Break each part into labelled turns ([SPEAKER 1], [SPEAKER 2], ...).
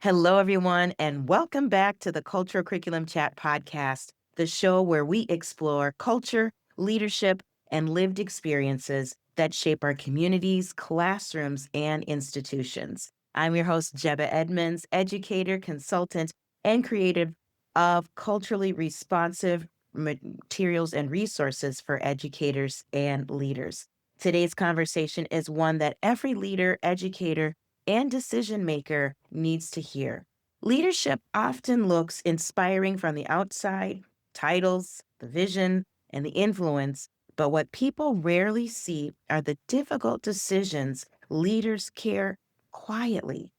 [SPEAKER 1] Hello, everyone, and welcome back to the Cultural Curriculum Chat podcast, the show where we explore culture, leadership, and lived experiences that shape our communities, classrooms, and institutions. I'm your host, Jebeh Edmunds, educator, consultant, and creative of culturally responsive materials and resources for educators and leaders. Today's conversation is one that every leader, educator, and decision maker needs to hear. Leadership often looks inspiring from the outside, titles, the vision, and the influence, but what people rarely see are the difficult decisions leaders care quietly,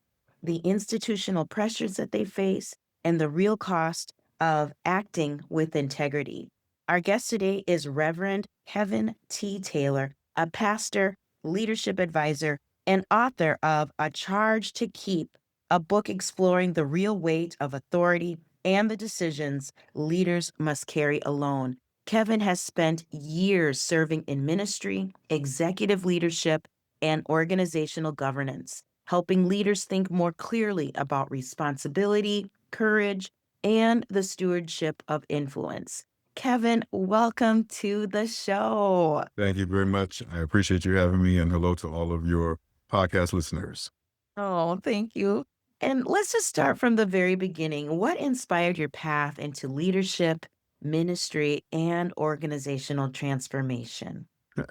[SPEAKER 1] the institutional pressures that they face, and the real cost of acting with integrity. Our guest today is Reverend Kevin T. Taylor, a pastor, leadership advisor, and author of A Charge to Keep, a book exploring the real weight of authority and the decisions leaders must carry alone. Kevin has spent years serving in ministry, executive leadership, and organizational governance, helping leaders think more clearly about responsibility, courage, and the stewardship of influence. Kevin, welcome to the show.
[SPEAKER 2] Thank you very much. I appreciate you having me, and hello to all of your podcast listeners.
[SPEAKER 1] Oh, thank you. And let's just start from the very beginning. What inspired your path into leadership, ministry, and organizational transformation?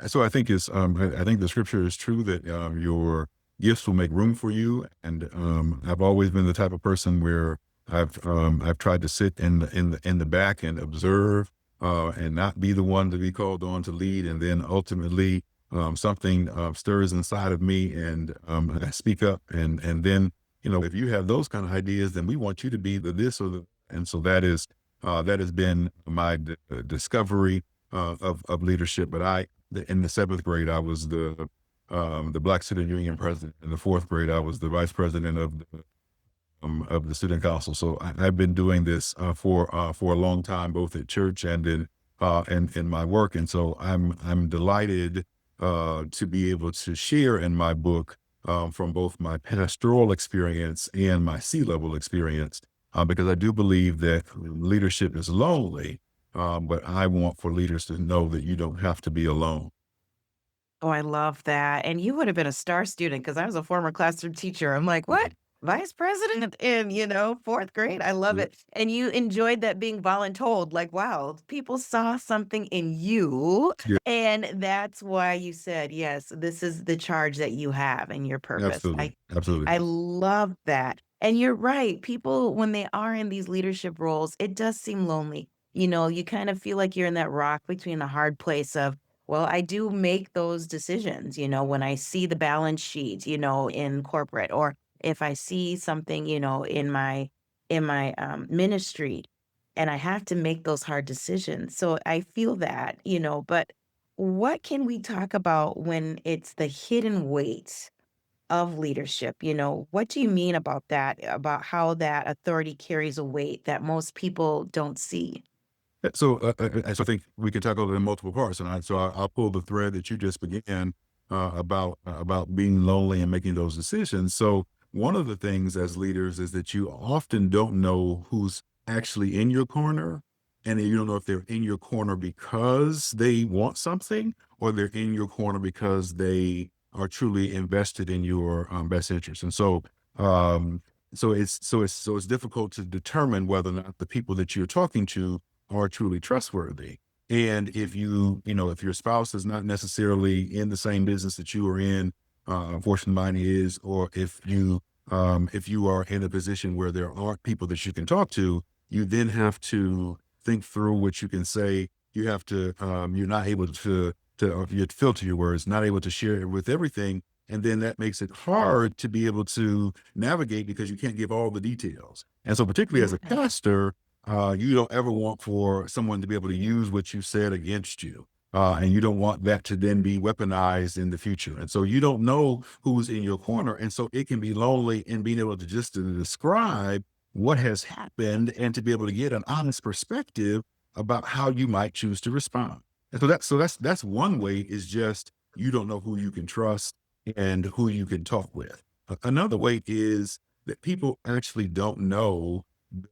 [SPEAKER 2] So I think I think the scripture is true that your gifts will make room for you, and I've always been the type of person where I've tried to sit in the back and observe, and not be the one to be called on to lead, and then ultimately something stirs inside of me, and I speak up, and then if you have those kind of ideas, then we want you to be the this or the, and so that has been my discovery of leadership. But in the seventh grade, I was the Black Student Union president. In the fourth grade, I was the vice president of the student council. So I've been doing this for a long time, both at church and in my work. And so I'm delighted to be able to share in my book from both my pastoral experience and my C-level experience, because I do believe that leadership is lonely, but I want for leaders to know that you don't have to be alone.
[SPEAKER 1] Oh, I love that. And you would have been a star student because I was a former classroom teacher. I'm like, what? Vice president in, fourth grade. I love
[SPEAKER 2] Yeah.
[SPEAKER 1] it. And you enjoyed that being voluntold. Like, wow, people saw something in you.
[SPEAKER 2] Yeah,
[SPEAKER 1] And that's why you said, yes, this is the charge that you have and your purpose.
[SPEAKER 2] absolutely. Absolutely.
[SPEAKER 1] I love that. And you're right. People, when they are in these leadership roles, it does seem lonely. You kind of feel like you're in that rock between the hard place of, well, I do make those decisions, when I see the balance sheet, in corporate, or if I see something, in my ministry, and I have to make those hard decisions. So I feel that, but what can we talk about when it's the hidden weight of leadership? What do you mean about that, about how that authority carries a weight that most people don't see?
[SPEAKER 2] So I think we can tackle it in multiple parts, and I'll pull the thread that you just began about being lonely and making those decisions. So one of the things as leaders is that you often don't know who's actually in your corner, and you don't know if they're in your corner because they want something, or they're in your corner because they are truly invested in your best interest. And so it's difficult to determine whether or not the people that you're talking to are truly trustworthy. And if your spouse is not necessarily in the same business that you are in, unfortunately mine is, or if you are in a position where there aren't people that you can talk to, you then have to think through what you can say. You have to, you're not able or you have to filter your words, not able to share it with everything. And then that makes it hard to be able to navigate because you can't give all the details. And so particularly as a pastor, you don't ever want for someone to be able to use what you said against you. And you don't want that to then be weaponized in the future. And so you don't know who's in your corner. And so it can be lonely in being able to just to describe what has happened and to be able to get an honest perspective about how you might choose to respond. And so that's one way is just you don't know who you can trust and who you can talk with. Another way is that people actually don't know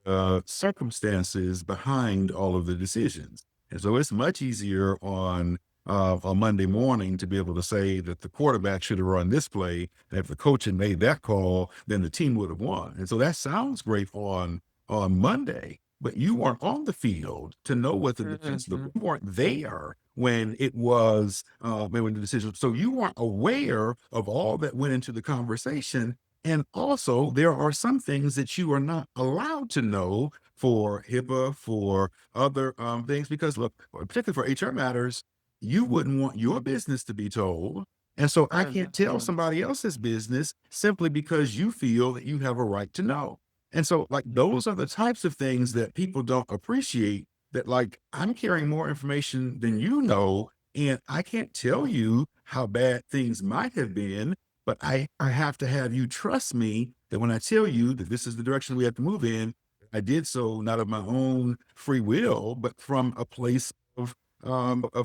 [SPEAKER 2] the circumstances behind all of the decisions. And so it's much easier on a Monday morning to be able to say that the quarterback should have run this play. And if the coach had made that call, then the team would have won. And so that sounds great on Monday, but you weren't on the field to know what the defense looked.
[SPEAKER 1] Mhm.
[SPEAKER 2] You weren't there when it was when the decision. So you weren't aware of all that went into the conversation. And also, there are some things that you are not allowed to know for HIPAA, for other things, because look, particularly for HR matters, you wouldn't want your business to be told. And so I can't tell
[SPEAKER 1] Mhm.
[SPEAKER 2] somebody else's business simply because you feel that you have a right to know. And so, like, those are the types of things that people don't appreciate, that, like, I'm carrying more information than you know, and I can't tell you how bad things might have been, but I have to have you trust me that when I tell you that this is the direction we have to move in, I did so not of my own free will, but from a place of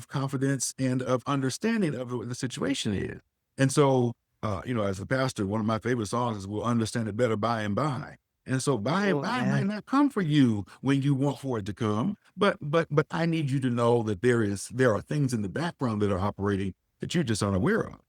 [SPEAKER 2] confidence and of understanding of what the situation is. And so, as a pastor, one of my favorite songs is "We'll Understand It Better By and By." And so by and
[SPEAKER 1] Oh,
[SPEAKER 2] by
[SPEAKER 1] yeah.
[SPEAKER 2] might not come for you when you want for it to come, but I need you to know that there are things in the background that are operating that you're just unaware of.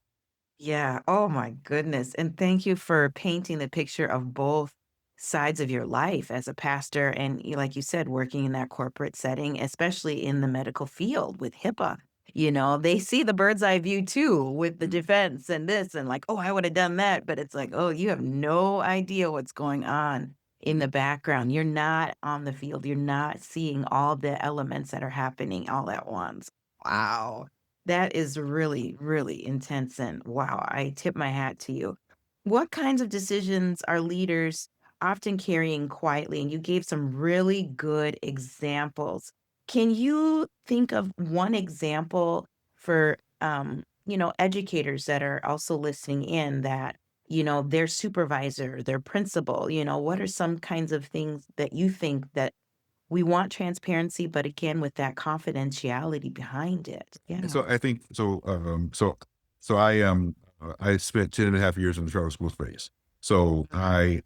[SPEAKER 1] Yeah. Oh my goodness. And thank you for painting the picture of both sides of your life as a pastor and like you said, working in that corporate setting, especially in the medical field with HIPAA. They see the bird's eye view too with the defense and this and like, oh, I would have done that. But it's like, oh, you have no idea what's going on in the background. You're not on the field. You're not seeing all the elements that are happening all at once. Wow. That is really, really intense, and wow, I tip my hat to you. What kinds of decisions are leaders often carrying quietly? And you gave some really good examples. Can you think of one example for, educators that are also listening in that, their supervisor, their principal, what are some kinds of things that you think that we want transparency, but again, with that confidentiality behind it.
[SPEAKER 2] And
[SPEAKER 1] Yeah.
[SPEAKER 2] so I think so I spent 10 and a half years in the charter school space. So I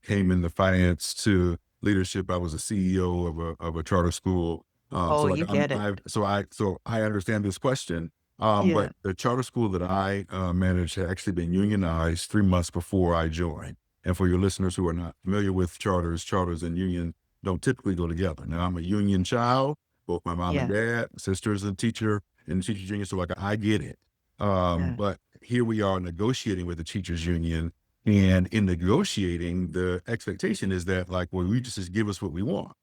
[SPEAKER 2] came in the finance to leadership. I was a CEO of a charter school.
[SPEAKER 1] Oh, you get it.
[SPEAKER 2] So I understand this question.
[SPEAKER 1] Yeah.
[SPEAKER 2] But the charter school that I managed had actually been unionized 3 months before I joined. And for your listeners who are not familiar with charters and union don't typically go together. Now I'm a union child. Both my mom and
[SPEAKER 1] Yeah.
[SPEAKER 2] dad, sister's a teacher in the teachers union, so, like, I get it.
[SPEAKER 1] Yeah.
[SPEAKER 2] But here we are negotiating with the teachers union, and in negotiating, the expectation is that, like, well, you just give us what we want.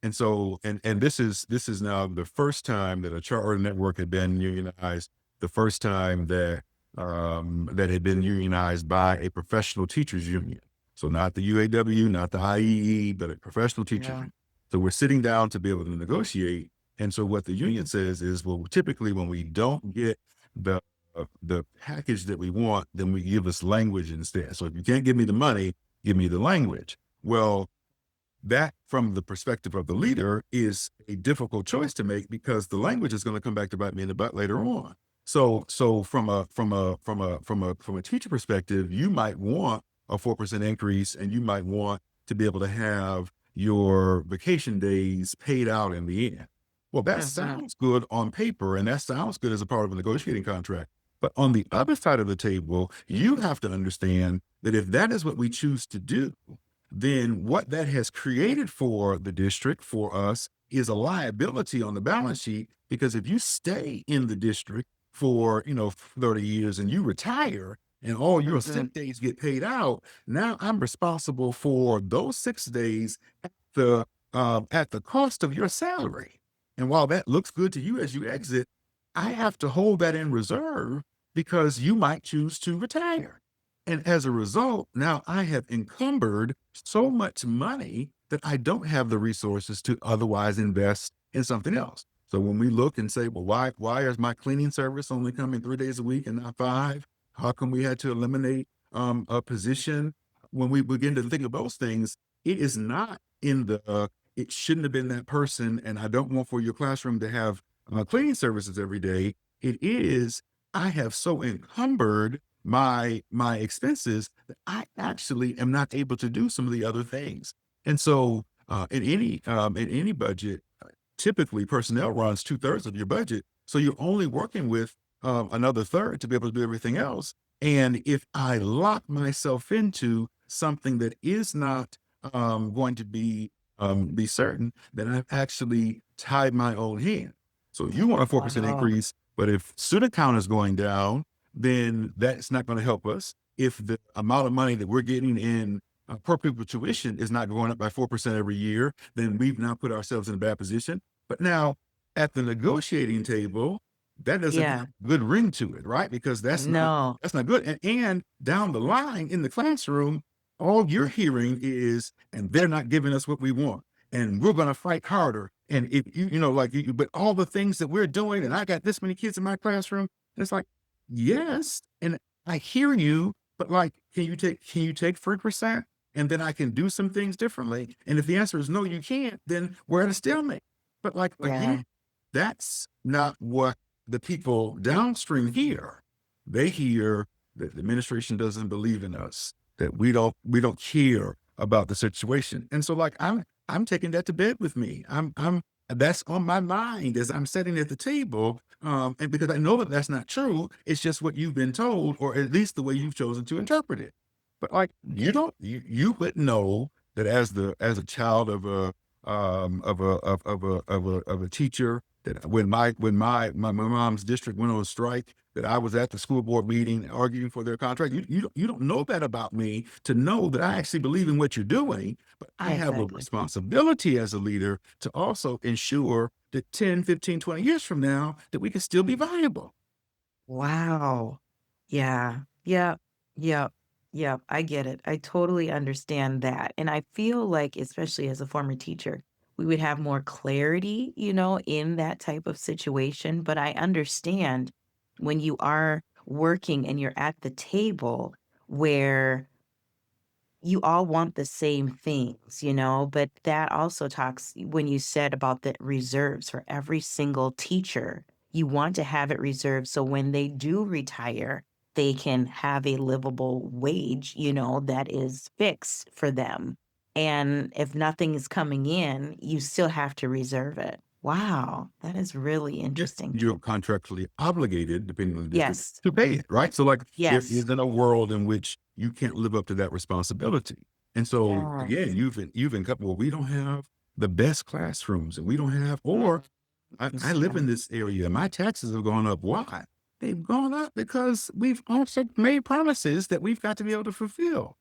[SPEAKER 2] And so, and this is now the first time that a charter network had been unionized, the first time that had been unionized by a professional teachers union. So not the UAW, not the IEE, but a professional teachers
[SPEAKER 1] Yeah.
[SPEAKER 2] union. So we're sitting down to be able to negotiate. And so what the union says is, well, typically when we don't get the package that we want, then we give us language instead. So if you can't give me the money, give me the language. Well, that from the perspective of the leader is a difficult choice to make because the language is going to come back to bite me in the butt later on. So from a teacher perspective, you might want a 4% increase, and you might want to be able to have your vacation days paid out in the end. Well, that
[SPEAKER 1] Mhm.
[SPEAKER 2] sounds good on paper, and that sounds good as a part of a negotiating contract. But on the other side of the table, you have to understand that if that is what we choose to do, then what that has created for the district, for us, is a liability on the balance sheet. Because if you stay in the district for 30 years and you retire and all your
[SPEAKER 1] Mhm.
[SPEAKER 2] sick days get paid out, now I'm responsible for those 6 days the at the cost of your salary. And while that looks good to you as you exit, I have to hold that in reserve because you might choose to retire. And as a result, now I have encumbered so much money that I don't have the resources to otherwise invest in something else. So when we look and say, well, why is my cleaning service only coming 3 days a week and not five? How come we had to eliminate a position? When we begin to think of those things, it is not in the it shouldn't have been that person, and I don't want for your classroom to have cleaning services every day. It is, I have so encumbered my expenses that I actually am not able to do some of the other things. And so in any budget, typically personnel runs 2/3 of your budget. So you're only working with another third to be able to do everything else. And if I lock myself into something that is not going to be certain, then I've actually tied my own hand. So you want a 4%
[SPEAKER 1] Wow.
[SPEAKER 2] increase, but if student count is going down, then that's not going to help us. If the amount of money that we're getting in per pupil tuition is not going up by 4% every year, then we've now put ourselves in a bad position. But now at the negotiating table, that doesn't
[SPEAKER 1] Yeah.
[SPEAKER 2] have a good ring to it, right? Because
[SPEAKER 1] No.
[SPEAKER 2] that's not good. And down the line in the classroom, all you're hearing is, and they're not giving us what we want, and we're going to fight harder. And if you know, like you, but all the things that we're doing, and I got this many kids in my classroom, it's like, yes, and I hear you, but like, can you take 3%? And then I can do some things differently. And if the answer is no, you can't, then we're at a stalemate. But like
[SPEAKER 1] Yeah.
[SPEAKER 2] again, that's not what the people downstream hear. They hear that the administration doesn't believe in us, that we don't care about the situation. And so like I'm taking that to bed with me. I'm that's on my mind as I'm sitting at the table. And because I know that that's not true, it's just what you've been told, or at least the way you've chosen to interpret it. But like you don't you would know that as a child of a teacher, that when my mom's district went on strike, that I was at the school board meeting arguing for their contract. You don't know that about me, to know that I actually believe in what you're doing, but I have a
[SPEAKER 1] Exactly.
[SPEAKER 2] responsibility as a leader to also ensure that 10, 15, 20 years from now that we can still be viable.
[SPEAKER 1] Wow. Yeah. Yep. Yep. Yep. I get it. I totally understand that. And I feel like, especially as a former teacher, we would have more clarity, in that type of situation. But I understand when you are working and you're at the table where you all want the same things, but that also talks when you said about the reserves for every single teacher, you want to have it reserved so when they do retire, they can have a livable wage, that is fixed for them. And if nothing is coming in, you still have to reserve it. Wow, that is really
[SPEAKER 2] Yeah,
[SPEAKER 1] interesting.
[SPEAKER 2] you're contractually obligated, depending on the district,
[SPEAKER 1] Yes.
[SPEAKER 2] to pay it, right? So, like, there
[SPEAKER 1] Yes.
[SPEAKER 2] isn't a world in which you can't live up to that responsibility. And so, again,
[SPEAKER 1] Yes.
[SPEAKER 2] you've couple. Well, we don't have the best classrooms, and we don't have, or I live in this area. My taxes have gone up. Why? They've gone up because we've also made promises that we've got to be able to fulfill.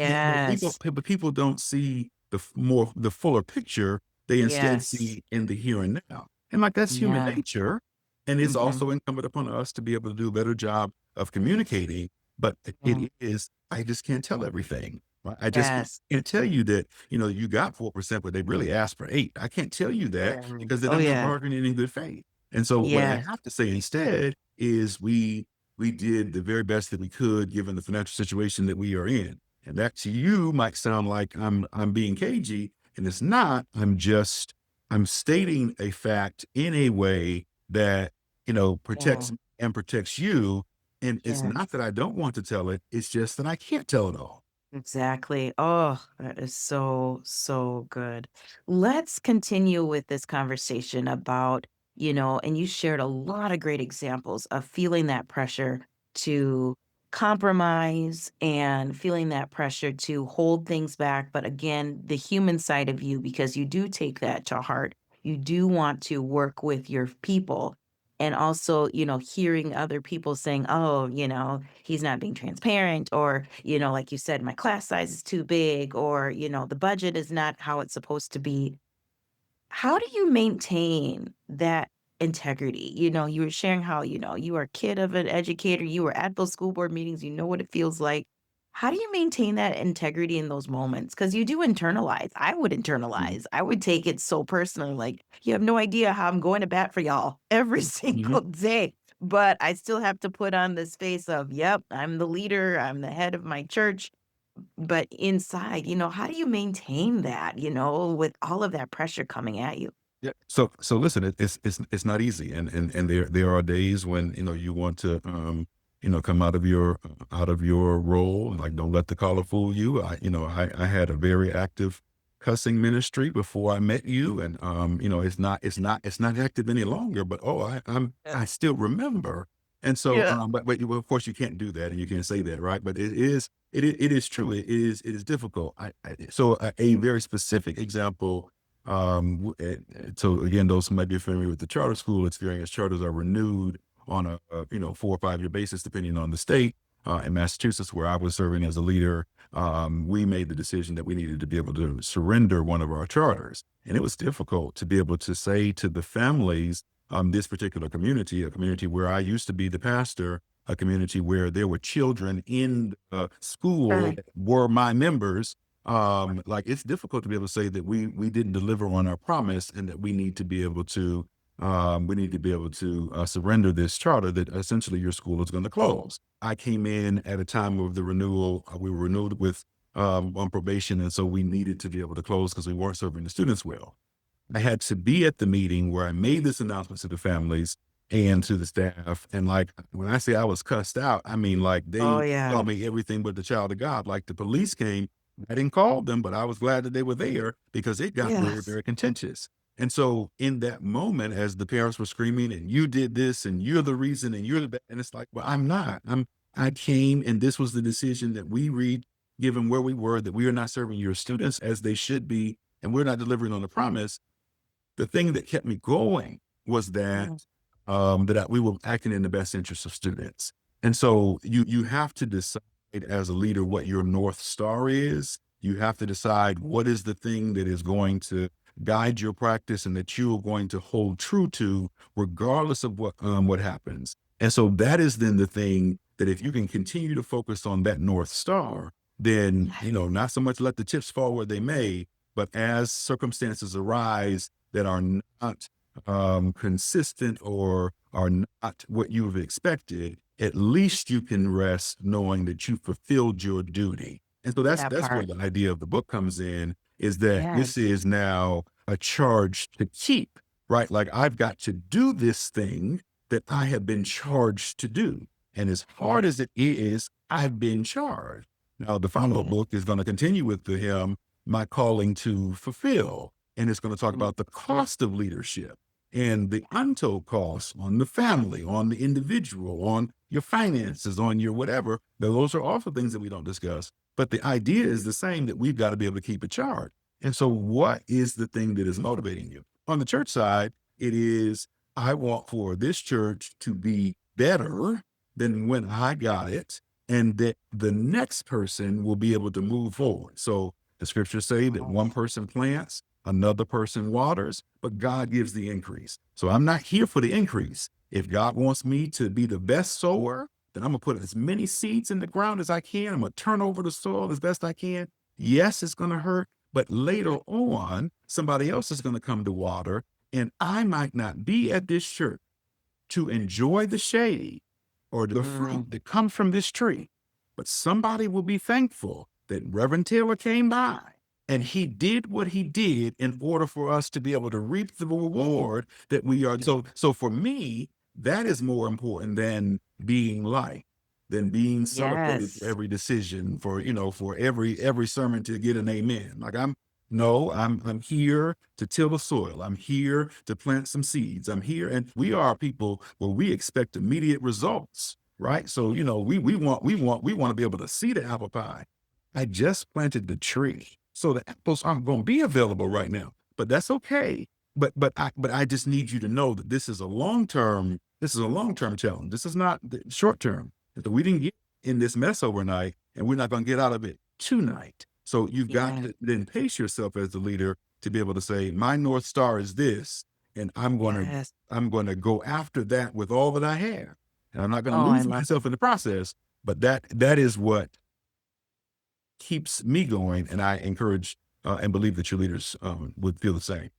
[SPEAKER 2] But
[SPEAKER 1] Yes.
[SPEAKER 2] people don't see the fuller picture. They instead
[SPEAKER 1] Yes.
[SPEAKER 2] see in the here and now. And like that's human
[SPEAKER 1] Yeah.
[SPEAKER 2] nature. And it's
[SPEAKER 1] Mhm.
[SPEAKER 2] also incumbent upon us to be able to do a better job of communicating. But
[SPEAKER 1] Yeah.
[SPEAKER 2] it is, I just can't tell everything. Right? I just
[SPEAKER 1] Yes.
[SPEAKER 2] can't tell you that, you got 4%, but they really asked for 8. I can't tell you that because then
[SPEAKER 1] Oh,
[SPEAKER 2] I'm not
[SPEAKER 1] yeah.
[SPEAKER 2] bargaining in good faith. And so what I
[SPEAKER 1] Yes.
[SPEAKER 2] have to say instead is we did the very best that we could given the financial situation that we are in. And that to you might sound like I'm being cagey, and it's not. I'm stating a fact in a way that
[SPEAKER 1] Yeah.
[SPEAKER 2] protects and protects you. And it's
[SPEAKER 1] Yeah.
[SPEAKER 2] not that I don't want to tell it; it's just that I can't tell it all.
[SPEAKER 1] Exactly. Oh, that is so, so good. Let's continue with this conversation about, and you shared a lot of great examples of feeling that pressure to compromise and feeling that pressure to hold things back. But again, the human side of you, because you do take that to heart, you do want to work with your people. And also, hearing other people saying, oh, he's not being transparent, or, like you said, my class size is too big, or, the budget is not how it's supposed to be. How do you maintain that integrity? You were sharing how, you were a kid of an educator, you were at those school board meetings, you know what it feels like. How do you maintain that integrity in those moments? Because you do internalize. I would
[SPEAKER 2] Mhm.
[SPEAKER 1] internalize. I would take it so personally, like, you have no idea how I'm going to bat for y'all every
[SPEAKER 2] Mhm.
[SPEAKER 1] single day. But I still have to put on this face of, yep, I'm the leader, I'm the head of my church. but inside, how do you maintain that, with all of that pressure coming at you?
[SPEAKER 2] Yeah. So listen, it's not easy, and there are days when you want to come out of your role, and like don't let the collar fool you. I had a very active cussing ministry before I met you, and it's not active any longer. But I still remember, and so
[SPEAKER 1] Yeah.
[SPEAKER 2] well, of course you can't do that, and you can't say that, right? But it is true. It is difficult. A very specific example. So again, those who might be familiar with the charter school experience, charters are renewed on a 4 or 5 year basis, depending on the state. In Massachusetts, where I was serving as a leader, we made the decision that we needed to be able to surrender one of our charters, and it was difficult to be able to say to the families, this particular community, a community where I used to be the pastor, a community where there were children in the school
[SPEAKER 1] Right.
[SPEAKER 2] that were my members. Like it's difficult to be able to say that we didn't deliver on our promise, and that we need to be able to surrender this charter that essentially your school is going to close. I came in at a time of the renewal. We were renewed with on probation, and so we needed to be able to close because we weren't serving the students well. I had to be at the meeting where I made this announcement to the families and to the staff. And like when I say I was cussed out, I mean like
[SPEAKER 1] Oh,
[SPEAKER 2] they
[SPEAKER 1] yeah.
[SPEAKER 2] called me everything but the child of God. Like the police came. I didn't call them, but I was glad that they were there because it got very,
[SPEAKER 1] Yes.
[SPEAKER 2] very contentious. And so in that moment, as the parents were screaming, and you did this, and you're the reason, and you're the and it's like, well, I'm not. I came, and this was the decision that we read, given where we were, that we are not serving your students as they should be, and we're not delivering on the promise. The thing that kept me going was that
[SPEAKER 1] Mm.
[SPEAKER 2] we were acting in the best interest of students. And so you have to decide as a leader what your North Star is. You have to decide what is the thing that is going to guide your practice and that you are going to hold true to regardless of what happens. And so that is then the thing that if you can continue to focus on that North Star, then not so much let the chips fall where they may, but as circumstances arise that are not consistent or are not what you've expected, at least you can rest knowing that you fulfilled your duty. And so that's
[SPEAKER 1] That
[SPEAKER 2] that's where
[SPEAKER 1] part.
[SPEAKER 2] the idea of the book comes in, is that this
[SPEAKER 1] Yes.
[SPEAKER 2] is now a charge to keep, right? Like I've got to do this thing that I have been charged to do. And as hard
[SPEAKER 1] Yes.
[SPEAKER 2] as it is, I've been charged. Now, the follow-up
[SPEAKER 1] Yes.
[SPEAKER 2] book is going to continue with the hymn, My Calling to Fulfill. And it's going to talk
[SPEAKER 1] Mm.
[SPEAKER 2] about the cost of leadership and the untold costs on the family, on the individual, on your finances, on your whatever. Those are also things that we don't discuss. But the idea is the same, that we've got to be able to keep a chart. And so, what is the thing that is motivating you? On the church side, it is, I want for this church to be better than when I got it, and that the next person will be able to move forward. So, the scriptures say that one person plants, another person waters, but God gives the increase. So I'm not here for the increase. If God wants me to be the best sower, then I'm going to put as many seeds in the ground as I can. I'm going to turn over the soil as best I can. Yes, it's going to hurt, but later on, somebody else is going to come to water, and I might not be at this church to enjoy the shade or the
[SPEAKER 1] Mm.
[SPEAKER 2] fruit that comes from this tree. But somebody will be thankful that Reverend Taylor came by and he did what he did in order for us to be able to reap the reward that we are. So for me, that is more important than being liked, than being celebrated for
[SPEAKER 1] Yes.
[SPEAKER 2] every decision, for every sermon to get an amen. Like I'm here to till the soil. I'm here to plant some seeds. I'm here, and we are people where we expect immediate results, right? So we want to be able to see the apple pie. I just planted the tree, so the apples aren't going to be available right now, but that's okay. But I just need you to know that this is a long term. This is a long term challenge. This is not the short term. That we didn't get in this mess overnight, and we're not going to get out of it tonight. So you've got
[SPEAKER 1] Yeah.
[SPEAKER 2] to then pace yourself as the leader to be able to say, my North Star is this, and
[SPEAKER 1] Yes.
[SPEAKER 2] I'm going to go after that with all that I have. And I'm not going to
[SPEAKER 1] Oh, I
[SPEAKER 2] lose
[SPEAKER 1] love
[SPEAKER 2] myself in the process, but that is what keeps me going. And I encourage and believe that your leaders would feel the same.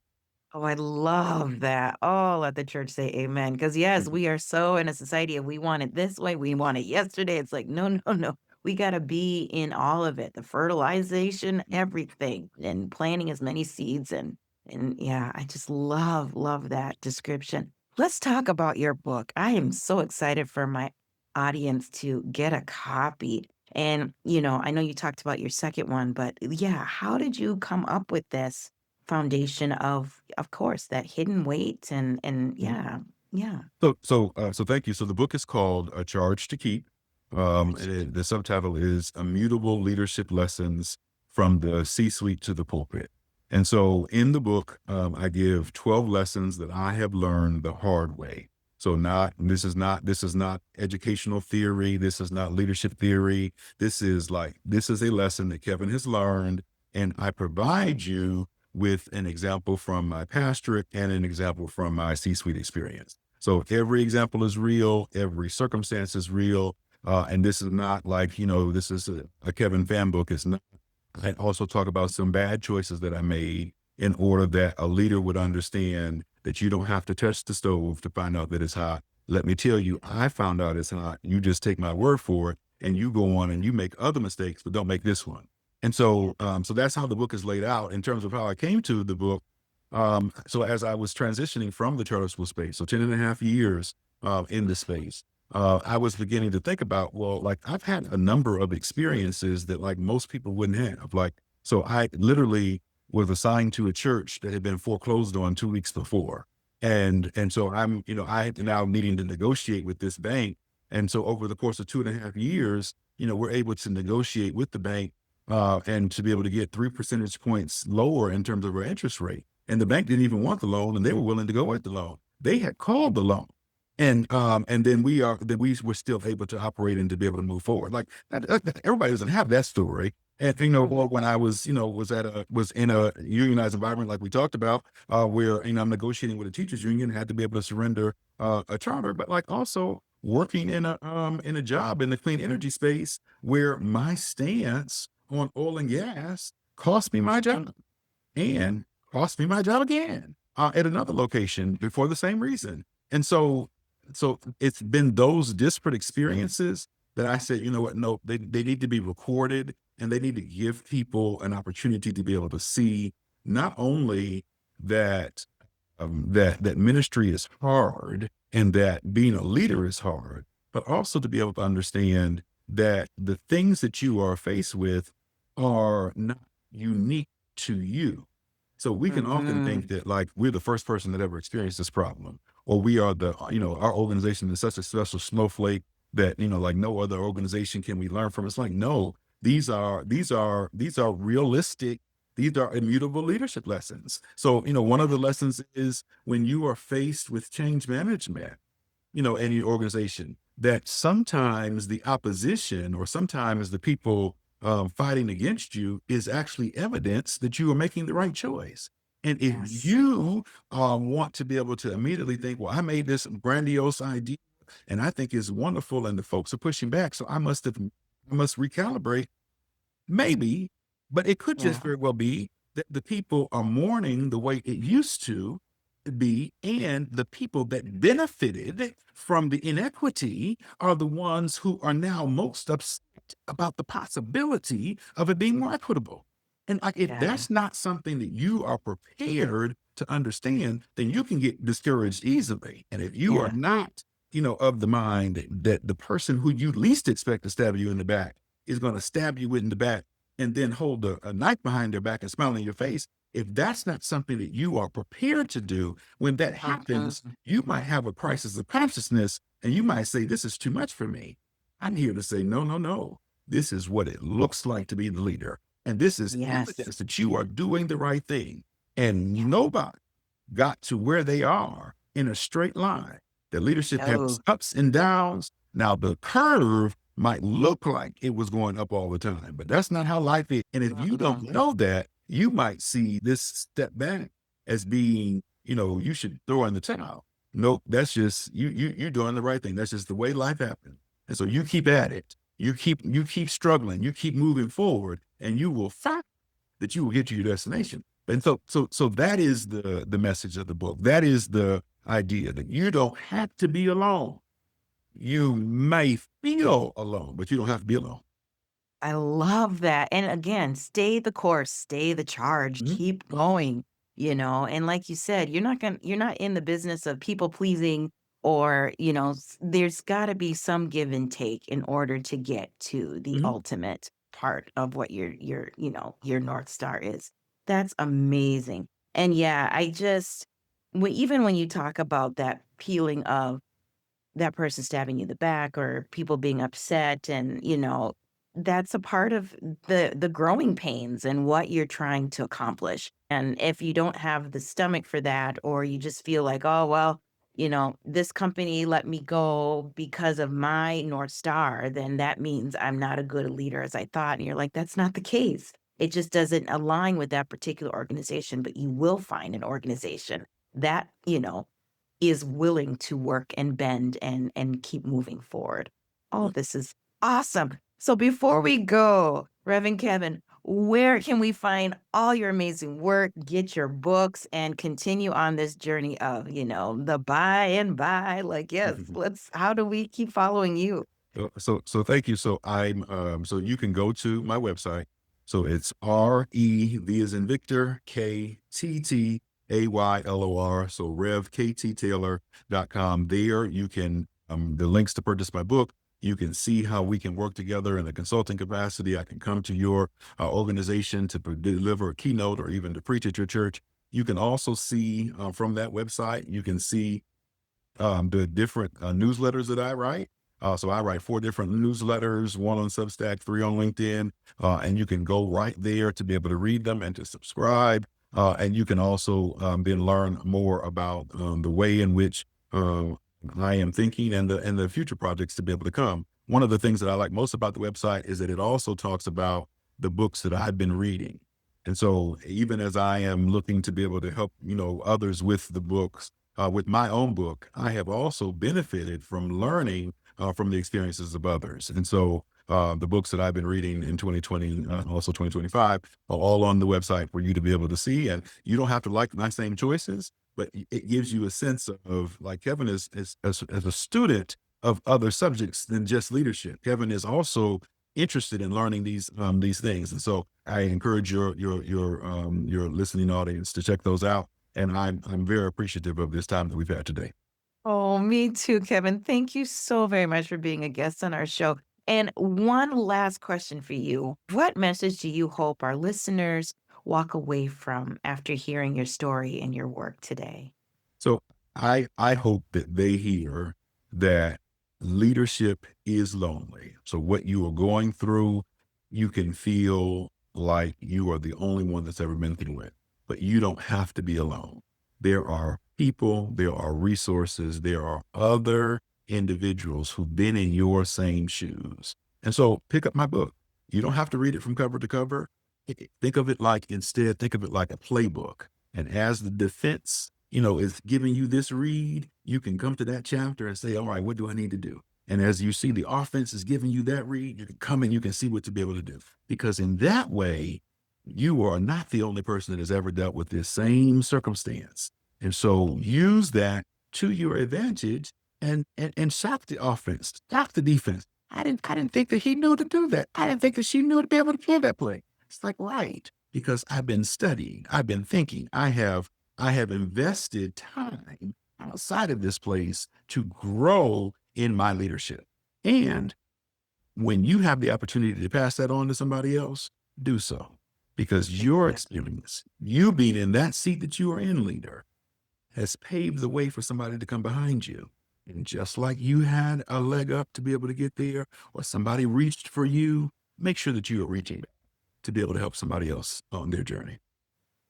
[SPEAKER 1] Oh, I love that. Oh, let the church say amen. Because yes,
[SPEAKER 2] Mhm.
[SPEAKER 1] we are so in a society of we want it this way, we want it yesterday. It's like, no, no, no. we got to be in all of it, the fertilization, everything, and planting as many seeds. And yeah, I just love that description. Let's talk about your book. I am so excited for my audience to get a copy. And, I know you talked about your second one, but yeah, how did you come up with this foundation of course, that hidden weight and yeah, yeah.
[SPEAKER 2] So thank you. So the book is called A Charge to Keep. The subtitle is Immutable Leadership Lessons from the C-Suite to the Pulpit. And so in the book, I give 12 lessons that I have learned the hard way. So this is not educational theory. This is not leadership theory. This is a lesson that Kevin has learned, and I provide you with an example from my pastorate and an example from my C-suite experience. So every example is real, every circumstance is real, and this is not this is a Kevin fan book. It's not. I also talk about some bad choices that I made in order that a leader would understand that you don't have to touch the stove to find out that it's hot. Let me tell you, I found out it's hot. You just take my word for it, and you go on and you make other mistakes, but don't make this one. And so that's how the book is laid out in terms of how I came to the book. So as I was transitioning from the charter school space, so 10 and a half years in the space, I was beginning to think about, well, I've had a number of experiences that most people wouldn't have. So I literally was assigned to a church that had been foreclosed on 2 weeks before. And so I now needing to negotiate with this bank. And so over the course of 2.5 years, we're able to negotiate with the bank and to be able to get 3 percentage points lower in terms of our interest rate. And the bank didn't even want the loan, and they were willing to go with the loan. They had called the loan. And then we were still able to operate and to be able to move forward. Everybody doesn't have that story. And or when I was in a unionized environment like we talked about, where I'm negotiating with a teachers union, had to be able to surrender a charter, but also working in a job in the clean energy space where my stance on oil and gas cost me my job and cost me my job again at another location for the same reason. And so it's been those disparate experiences that I said, you know what, no, they need to be recorded, and they need to give people an opportunity to be able to see not only that that ministry is hard and that being a leader is hard, but also to be able to understand that the things that you are faced with are not unique to you. So we can often think that we're the first person that ever experienced this problem, or we are our organization is such a special snowflake that, no other organization can we learn from. It's no, these are realistic. These are immutable leadership lessons. So, one of the lessons is when you are faced with change management, in your organization, that sometimes the opposition or sometimes the people fighting against you is actually evidence that you are making the right choice. And if
[SPEAKER 1] Yes.
[SPEAKER 2] you want to be able to immediately think, well, I made this grandiose idea and I think it's wonderful, and the folks are pushing back, so I must recalibrate. Maybe, but it could just
[SPEAKER 1] Yeah.
[SPEAKER 2] very well be that the people are mourning the way it used to be, and the people that benefited from the inequity are the ones who are now most upset about the possibility of it being more equitable. And if
[SPEAKER 1] Yeah.
[SPEAKER 2] that's not something that you are prepared to understand, then you can get discouraged easily. And if you are
[SPEAKER 1] Yeah.
[SPEAKER 2] not, of the mind that the person who you least expect to stab you in the back is going to stab you in the back and then hold a knife behind their back and smile in your face. If that's not something that you are prepared to do, when that happens, you might have a crisis of consciousness and you might say, this is too much for me. I'm here to say, no, no, no. This is what it looks like to be the leader. And this is
[SPEAKER 1] Yes.
[SPEAKER 2] evidence that you are doing the right thing. And nobody got to where they are in a straight line. The leadership has
[SPEAKER 1] No.
[SPEAKER 2] ups and downs. Now the curve might look like it was going up all the time, but that's not how life is. And if you don't know that, you might see this step back as being, you should throw in the towel. Nope, that's just you're doing the right thing. That's just the way life happens. And so you keep at it. You keep struggling. You keep moving forward, and you will find that you will get to your destination. And so that is the message of the book. That is the idea that you don't have to be alone. You may feel alone, but you don't have to be alone.
[SPEAKER 1] I love that. And again, stay the course, stay the charge,
[SPEAKER 2] Mhm,
[SPEAKER 1] keep going, and like you said, you're not in the business of people pleasing or, there's got to be some give and take in order to get to the
[SPEAKER 2] mhm,
[SPEAKER 1] ultimate part of what your North Star is. That's amazing. And yeah, even when you talk about that feeling of that person stabbing you in the back or people being upset and, that's a part of the growing pains and what you're trying to accomplish. And if you don't have the stomach for that or you just feel like, "Oh, well, this company let me go because of my North Star," then that means I'm not a good leader as I thought. And you're like, "That's not the case. It just doesn't align with that particular organization, but you will find an organization that, is willing to work and bend and keep moving forward." Oh,
[SPEAKER 2] mhm.
[SPEAKER 1] this is awesome. So before we go, Reverend Kevin, where can we find all your amazing work, get your books, and continue on this journey of, the by and by? Like, yes, how do we keep following you?
[SPEAKER 2] So thank you. So you can go to my website. So it's RE, V as in Victor, KTTAYLOR. So RevKTTaylor.com. There you can, the links to purchase my book. You can see how we can work together in a consulting capacity. I can come to your organization to deliver a keynote or even to preach at your church. You can also see from that website, you can see the different newsletters that I write. So I write 4 different newsletters, one on Substack, 3 on LinkedIn, and you can go right there to be able to read them and to subscribe. And you can also then learn more about the way in which I am thinking and the future projects to be able to come. One of the things that I like most about the website is that it also talks about the books that I've been reading. And so even as I am looking to be able to help, others with the books, with my own book, I have also benefited from learning from the experiences of others. And so the books that I've been reading in 2020, also 2025, are all on the website for you to be able to see. And you don't have to like my same choices, but it gives you a sense of like Kevin as a student of other subjects than just leadership. Kevin is also interested in learning these things. And so I encourage your listening audience to check those out, and I'm very appreciative of this time that we've had today.
[SPEAKER 1] Oh, me too, Kevin. Thank you so very much for being a guest on our show. And one last question for you. What message do you hope our listeners walk away from after hearing your story and your work today?
[SPEAKER 2] So I hope that they hear that leadership is lonely. So what you are going through, you can feel like you are the only one that's ever been through it, but you don't have to be alone. There are people, there are resources, there are other individuals who've been in your same shoes. And so pick up my book. You don't have to read it from cover to cover. Think of it like instead, think of it like a playbook. And as the defense is giving you this read, you can come to that chapter and say, all right, what do I need to do? And as you see the offense is giving you that read, you can come and you can see what to be able to do. Because in that way, you are not the only person that has ever dealt with this same circumstance. And so use that to your advantage and shock the offense, shock the defense. I didn't think that he knew to do that. I didn't think that she knew to be able to play that play. It's like, right. Because I've been studying, I've been thinking, I have invested time outside of this place to grow in my leadership. And when you have the opportunity to pass that on to somebody else, do so. Because your experience, you being in that seat that you are in, leader, has paved the way for somebody to come behind you. And just like you had a leg up to be able to get there, or somebody reached for you, make sure that you are reaching to be able to help somebody else on their journey.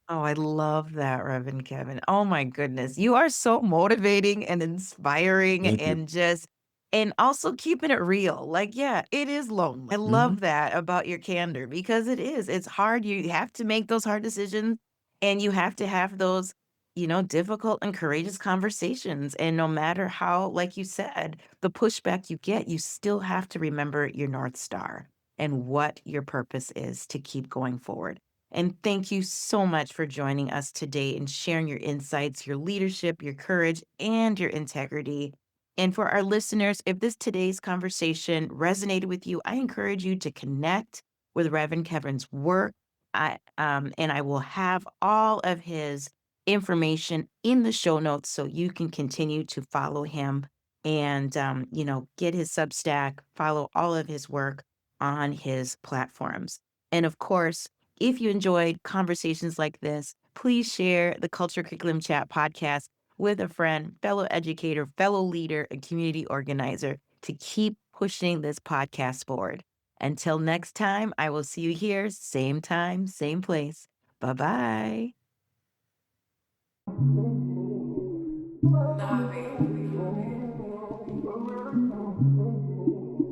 [SPEAKER 1] Oh, I love that, Reverend Kevin. Oh my goodness. You are so motivating and inspiring
[SPEAKER 2] Thank you.
[SPEAKER 1] and also keeping it real. Like, yeah, it is lonely. I
[SPEAKER 2] Mhm.
[SPEAKER 1] love that about your candor because it is. It's hard. You have to make those hard decisions and you have to have those, difficult and courageous conversations. And no matter how, like you said, the pushback you get, you still have to remember your North Star and what your purpose is to keep going forward. And thank you so much for joining us today and sharing your insights, your leadership, your courage, and your integrity. And for our listeners, if this today's conversation resonated with you, I encourage you to connect with Reverend Kevin's work. And I will have all of his information in the show notes so you can continue to follow him and get his Substack, follow all of his work on his platforms. And of course, if you enjoyed conversations like this, please share the Culture Curriculum Chat podcast with a friend, fellow educator, fellow leader, and community organizer to keep pushing this podcast forward. Until next time, I will see you here, same time, same place. Bye bye.